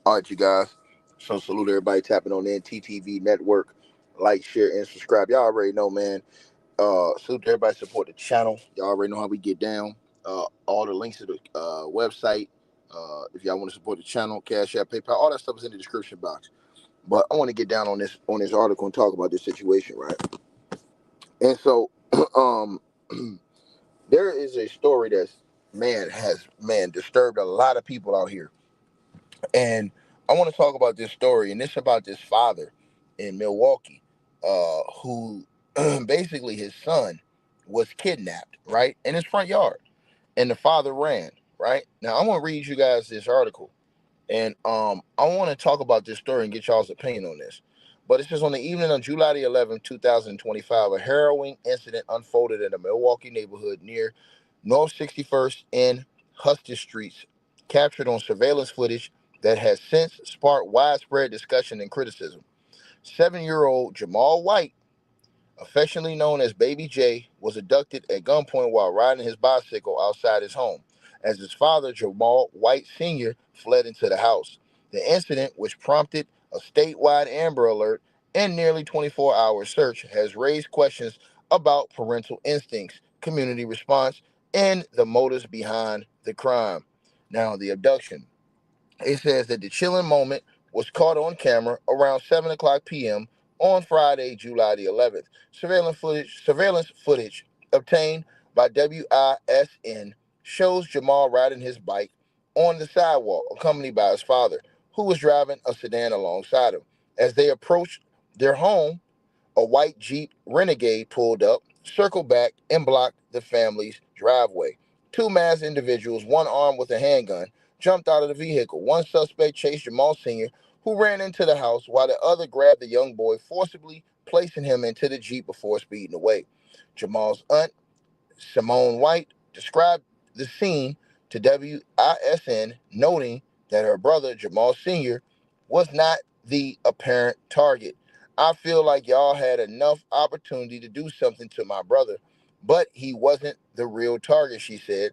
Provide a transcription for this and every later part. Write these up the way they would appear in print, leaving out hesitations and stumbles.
All right, you guys. So salute everybody tapping on the NTTV network. Like, share, and subscribe. Y'all already know, man. Salute to everybody support the channel. Y'all already know how we get down. All the links to the website. If y'all want to support the channel, Cash App, PayPal, all that stuff is in the description box. But I want to get down on this article and talk about this situation, right? And so, um, there is a story that's disturbed a lot of people out here. And I want to talk about this story, and it's about this father in Milwaukee, who basically his son was kidnapped, right, in his front yard, and the father ran, right. Now I want to read you guys this article, and I want to talk about this story and get y'all's opinion on this. But it says on the evening of July the 11th, 2025, a harrowing incident unfolded in a Milwaukee neighborhood near North 61st and Huston Streets, captured on surveillance footage that has since sparked widespread discussion and criticism. 7-year-old Jamal White, affectionately known as Baby J, was abducted at gunpoint while riding his bicycle outside his home, as his father, Jamal White Sr., fled into the house. The incident, which prompted a statewide Amber Alert and nearly 24-hour search, has raised questions about parental instincts, community response, and the motives behind the crime. Now, the abduction. It says that the chilling moment was caught on camera around 7 o'clock p.m. on Friday, July the 11th. Surveillance footage obtained by WISN shows Jamal riding his bike on the sidewalk, accompanied by his father, who was driving a sedan alongside him. As they approached their home, a white Jeep Renegade pulled up, circled back, and blocked the family's driveway. Two masked individuals, one armed with a handgun, jumped out of the vehicle. One suspect chased Jamal Sr., who ran into the house, while the other grabbed the young boy, forcibly placing him into the Jeep before speeding away. Jamal's aunt, Simone White, described the scene to WISN, noting that her brother, Jamal Sr., was not the apparent target. I feel like y'all had enough opportunity to do something to my brother, but he wasn't the real target, she said.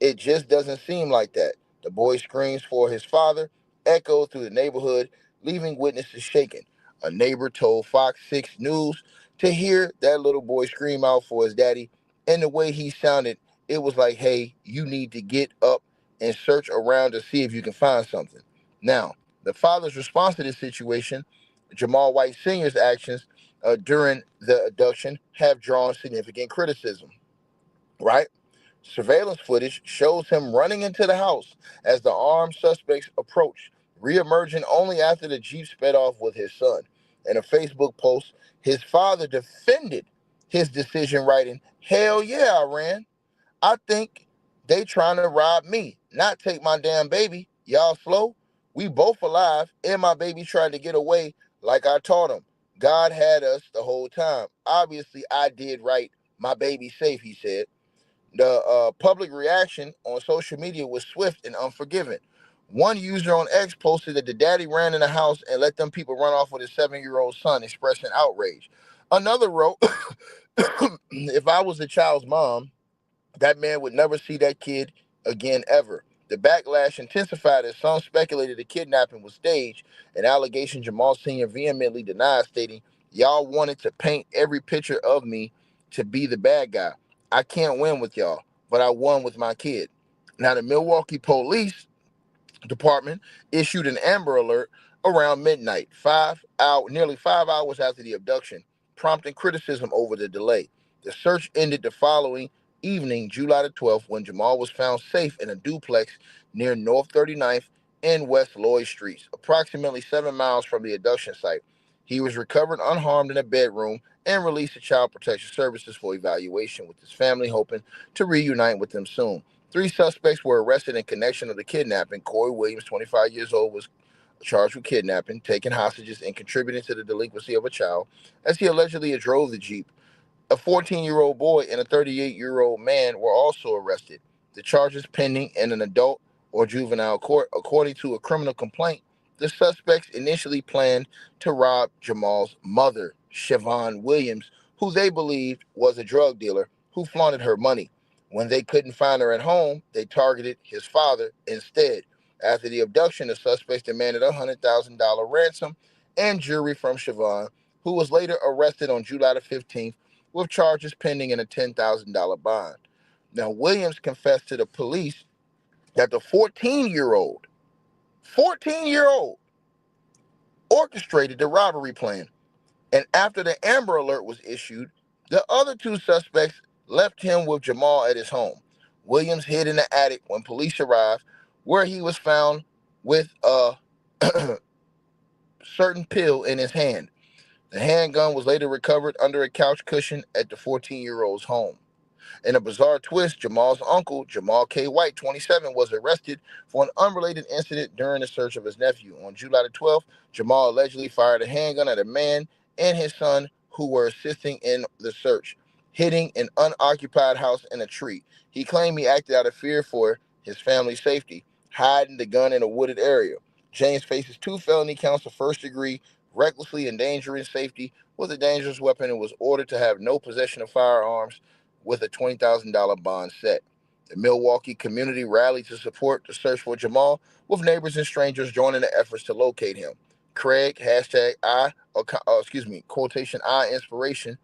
It just doesn't seem like that. The boy's screams for his father echoed through the neighborhood, leaving witnesses shaken. A neighbor told Fox 6 News to hear that little boy scream out for his daddy, and the way he sounded, it was like, hey, you need to get up and search around to see if you can find something. Now, the father's response to this situation, Jamal White Sr.'s actions during the abduction, have drawn significant criticism, right? Surveillance footage shows him running into the house as the armed suspects approached, re-emerging only after the Jeep sped off with his son. In a Facebook post, his father defended his decision, writing, "Hell yeah, I ran. I think they trying to rob me, not take my damn baby. Y'all slow? We both alive, and my baby tried to get away like I taught him. God had us the whole time. Obviously, I did right. My baby's safe," he said. The public reaction on social media was swift and unforgiving. One user on X posted that the daddy ran in the house and let them people run off with his 7-year-old son, expressing outrage. Another wrote, "If I was the child's mom, that man would never see that kid again ever." The backlash intensified as some speculated the kidnapping was staged, an allegation Jamal Sr. vehemently denied, stating, "Y'all wanted to paint every picture of me to be the bad guy. I can't win with y'all, but I won with my kid." Now, the Milwaukee Police Department issued an Amber Alert around midnight, nearly 5 hours after the abduction, prompting criticism over the delay. The search ended the following evening, July the 12th, when Jamal was found safe in a duplex near North 39th and West Lloyd Streets, approximately 7 miles from the abduction site. He was recovered unharmed in a bedroom and released to Child Protection Services for evaluation, with his family hoping to reunite with them soon. Three suspects were arrested in connection with the kidnapping. Corey Williams, 25 years old, was charged with kidnapping, taking hostages, and contributing to the delinquency of a child, as he allegedly drove the Jeep. A 14-year-old boy and a 38-year-old man were also arrested. The charges pending in an adult or juvenile court. According to a criminal complaint, the suspects initially planned to rob Jamal's mother, Siobhan Williams, who they believed was a drug dealer who flaunted her money. When they couldn't find her at home, they targeted his father instead. After the abduction, the suspects demanded a $100,000 ransom and jury from Siobhan, who was later arrested on July the 15th with charges pending in a $10,000 bond. Now, Williams confessed to the police that the 14-year-old orchestrated the robbery plan. And after the Amber Alert was issued, the other two suspects left him with Jamal at his home. Williams hid in the attic when police arrived, where he was found with a certain pill in his hand. The handgun was later recovered under a couch cushion at the 14-year-old's home. In a bizarre twist, Jamal's uncle, Jamal K. White, 27, was arrested for an unrelated incident during the search of his nephew. On July the 12th, Jamal allegedly fired a handgun at a man and his son who were assisting in the search, hitting an unoccupied house in a tree. He claimed he acted out of fear for his family's safety, hiding the gun in a wooded area. James faces 2 felony counts of first degree, recklessly endangering safety with a dangerous weapon, and was ordered to have no possession of firearms with a $20,000 bond set. The Milwaukee community rallied to support the search for Jamal, with neighbors and strangers joining the efforts to locate him. Craig, quotation I inspiration,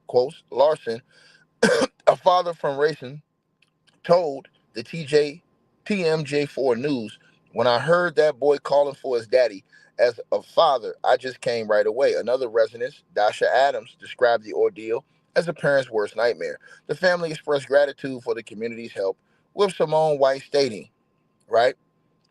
quotes, Larson, a father from Racing, told the TMJ4 News, "When I heard that boy calling for his daddy as a father, I just came right away." Another resident, Dasha Adams, described the ordeal as a parent's worst nightmare. The family expressed gratitude for the community's help, with Simone White stating, right,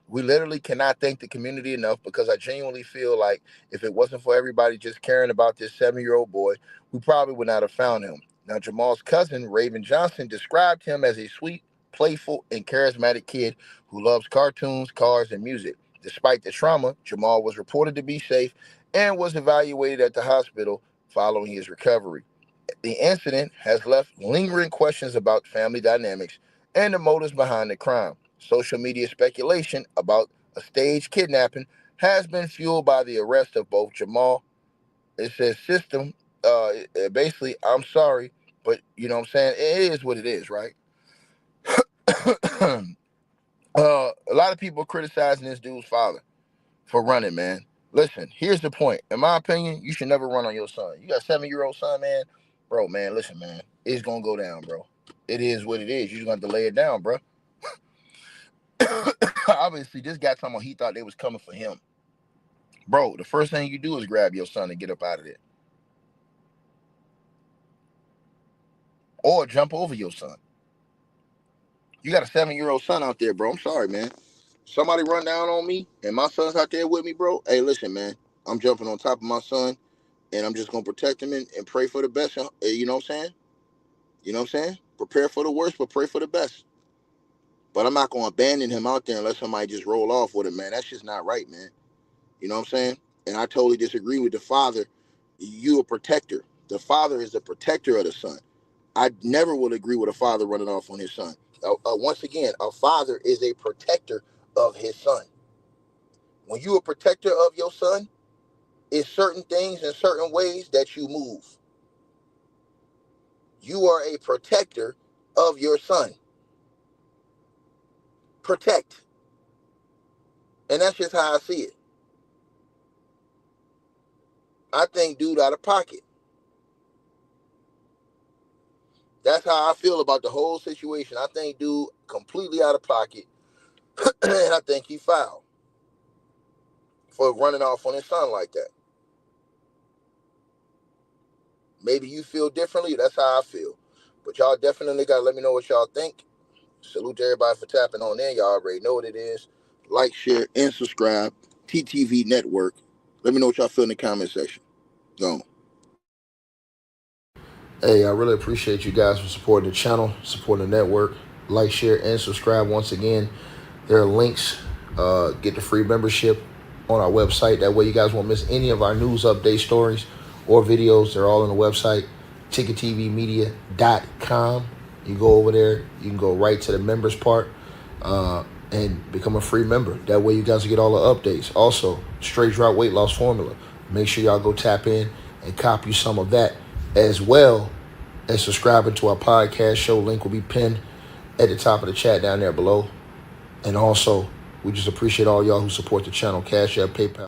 "We literally cannot thank the community enough, because I genuinely feel like if it wasn't for everybody just caring about this 7-year-old boy, we probably would not have found him." Now, Jamal's cousin, Raven Johnson, described him as a sweet, playful, and charismatic kid who loves cartoons, cars, and music. Despite the trauma, Jamal was reported to be safe and was evaluated at the hospital following his recovery. The incident has left lingering questions about family dynamics and the motives behind the crime. Social media speculation about a staged kidnapping has been fueled by the arrest of both Jamal. It says system, basically, I'm sorry, but you know what I'm saying? It is what it is, right? A lot of people criticizing this dude's father for running, man. Listen, here's the point. In my opinion, you should never run on your son. You got a 7-year-old son, man. Bro, man, listen, man. It's going to go down, bro. It is what it is. You're going to have to lay it down, bro. Obviously, this guy talking about he thought they was coming for him. Bro, the first thing you do is grab your son and get up out of there. Or jump over your son. You got a 7-year-old son out there, bro. I'm sorry, man. Somebody run down on me and my son's out there with me, bro. Hey, listen, man. I'm jumping on top of my son and I'm just going to protect him and pray for the best. You know what I'm saying? You know what I'm saying? Prepare for the worst, but pray for the best. But I'm not going to abandon him out there and let somebody just roll off with him, man. That's just not right, man. You know what I'm saying? And I totally disagree with the father. You a protector. The father is the protector of the son. I never will agree with a father running off on his son. Once again, a father is a protector of his son. When you a protector of your son, it's certain things and certain ways that you move. You are a protector of your son. Protect. And that's just how I see it. I think dude out of pocket. That's how I feel about the whole situation. I think dude completely out of pocket. And I think he fouled for running off on his son like that. Maybe you feel differently. That's how I feel. But y'all definitely got to let me know what y'all think. Salute to everybody for tapping on in. Y'all already know what it is. Like, share, and subscribe. TTV Network. Let me know what y'all feel in the comment section. Go on. Hey, I really appreciate you guys for supporting the channel, supporting the network. Like, share, and subscribe. Once again, there are links. Get the free membership on our website. That way you guys won't miss any of our news update stories or videos. They're all on the website, ticketvmedia.com. You go over there. You can go right to the members part and become a free member. That way you guys will get all the updates. Also, straight drop weight loss formula. Make sure y'all go tap in and copy some of that, as well as subscribing to our podcast show. Link will be pinned at the top of the chat down there below. And also, We just appreciate all y'all who support the channel. Cash App, PayPal.